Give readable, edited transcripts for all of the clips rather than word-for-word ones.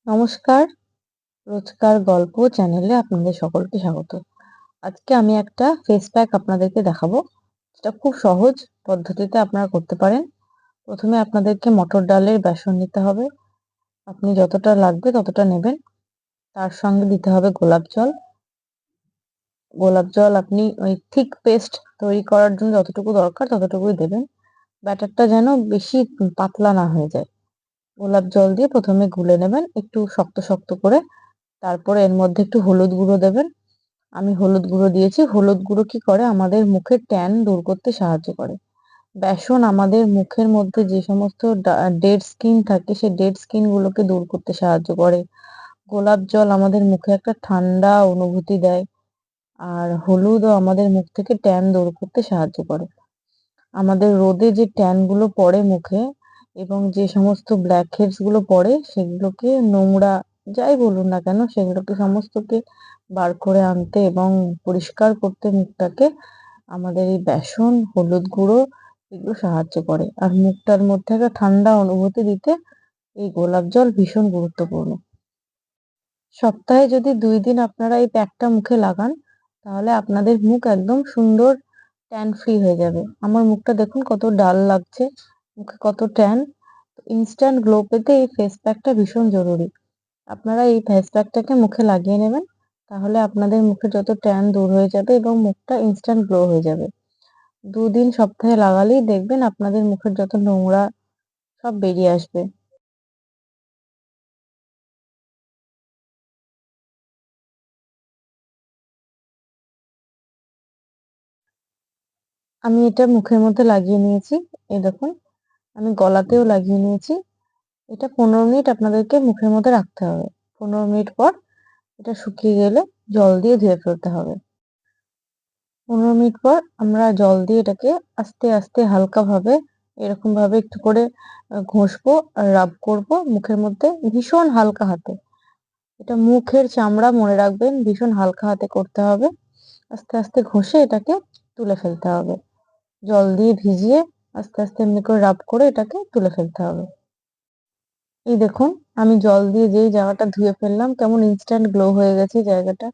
নমস্কার, রোজকার গল্প চ্যানেলে আপনাদের সকলকে স্বাগত। আজকে আমি একটা ফেস প্যাক আপনাদেরকে দেখাবো। যেটা খুব সহজ পদ্ধতিতে আপনারা করতে পারেন। প্রথমে আপনাদেরকে মটর ডালের বেসন নিতে হবে। আপনি যতটা লাগবে ততটা নেবেন। তার সঙ্গে দিতে হবে গোলাপ জল। গোলাপ জল আপনি ওই থিক পেস্ট তৈরি করার জন্য যতটুকু দরকার ততটুকুই দেবেন। ব্যাটারটা যেন বেশি পাতলা না হয়ে যায়। গোলাপ জল দিয়ে প্রথমে গুলে নেবেন একটু শক্ত, শক্ত করে। তারপরে এর মধ্যে একটু হলুদ গুঁড়ো দেবেন। আমি হলুদ গুঁড়ো দিয়েছি। হলুদ গুঁড়ো কি করে? আমাদের মুখের ট্যান দূর করতে সাহায্য করে। বেসন আমাদের মুখের মধ্যে যে সমস্ত ডেড স্কিন থাকে সেই ডেড স্কিন গুলোকে দূর করতে সাহায্য করে। গোলাপ জল আমাদের মুখে একটা ঠান্ডা অনুভূতি দেয়। আর হলুদও আমাদের মুখ থেকে ট্যান দূর করতে সাহায্য করে। আমাদের রোদে যে ট্যান গুলো পড়ে মুখে এবং যে সমস্ত ব্ল্যাক হেডস গুলো পড়ে সেগুলোকে নোংরা যাই বলুন না কেন সেগুলোকে সমস্তকে বার করে আনতে এবং পরিষ্কার করতে মুখটাকে আমাদের এই বেসন, হলুদ গুঁড়ো এগুলো সাহায্য করে। আর মুখটার মধ্যে একটা ঠান্ডা অনুভূতি দিতে এই গোলাপ জল ভীষণ গুরুত্বপূর্ণ। সপ্তাহে যদি ২ দিন আপনারা এই প্যাকটা মুখে লাগান তাহলে আপনাদের মুখ একদম সুন্দর ট্যান ফ্রি হয়ে যাবে। আমার মুখটা দেখুন কত ডাল লাগছে, মুখে কত ট্যান। ইনস্ট্যান্ট গ্লো পেতে এই ফেস প্যাকটা ভীষণ জরুরি। আপনারা এই ফেস প্যাকটাকে মুখে লাগিয়ে নেবেন। তাহলে আপনাদের মুখে যত ট্যান দূর হয়ে যাবে এবং মুখটা ইনস্ট্যান্ট গ্লো হয়ে যাবে। ২ দিন সপ্তাহে লাগালেই দেখবেন আপনাদের মুখের যত নোংরা সব বেরিয়ে আসবে। আমি এটা মুখের মধ্যে লাগিয়ে নিয়েছি। এই দেখুন, আমি গলাতেও লাগিয়ে নিয়েছি। এটা ১৫ মিনিট আপনাদেরকে মুখের মধ্যে রাখতে হবে। ১৫ মিনিট পর এটা শুকিয়ে গেলে জল দিয়ে ধুয়ে ফেলতে হবে। ১৫ মিনিট পর আমরা জল দিয়ে এটাকে আস্তে, আস্তে হালকাভাবে এরকমভাবে একটু করে ঘষবো আর রাব করবো মুখের মধ্যে ভীষণ হালকা হাতে। এটা মুখের চামড়া মনে রাখবেন ভীষণ হালকা হাতে করতে হবে। আস্তে, আস্তে ঘষে এটাকে তুলে ফেলতে হবে। জল দিয়ে ভিজিয়ে আস্তে, আস্তে এমনি করে রাব করে এটাকে তুলে ফেলতে হবে। এই দেখুন, আমি জল দিয়ে যেই জায়গাটা ধুয়ে ফেললাম কেমন ইনস্ট্যান্ট গ্লো হয়ে গেছে জায়গাটা।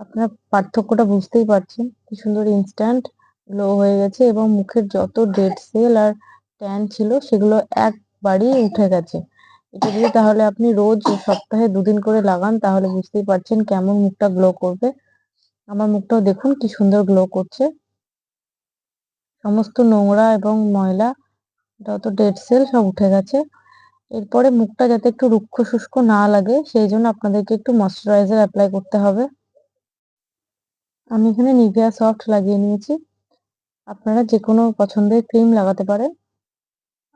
আপনারা পার্থক্যটা বুঝতেই পারছেন। কি সুন্দর ইনস্ট্যান্ট গ্লো হয়ে গেছে এবং মুখের যত ডেড সেল আর ট্যান ছিল সেগুলো একবারেই উঠে গেছে। এটা যদি তাহলে আপনি রোজ সপ্তাহে ২ দিন করে লাগান তাহলে বুঝতেই পারছেন কেমন মুখটা গ্লো করবে। আমার মুখটাও দেখুন কি সুন্দর গ্লো করছে। সমস্ত নোংরা এবং ময়লা যত ডেড সেল সব উঠে গেছে। এরপরে মুখটা যাতে একটু রুক্ষ শুষ্ক না লাগে সেই জন্য আপনাদেরকে একটু ময়েশ্চারাইজার এপ্লাই করতে হবে। আমি এখানে নিভিয়া সফট লাগিয়ে নিয়েছি। আপনারা যেকোনো পছন্দের ক্রিম লাগাতে পারেন।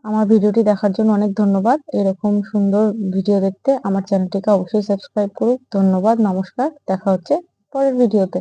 আমার ভিডিওটি দেখার জন্য অনেক ধন্যবাদ। এরকম সুন্দর ভিডিও দেখতে আমার চ্যানেলটিকে অবশ্যই সাবস্ক্রাইব করুন। ধন্যবাদ, নমস্কার। দেখা হচ্ছে পরের ভিডিওতে।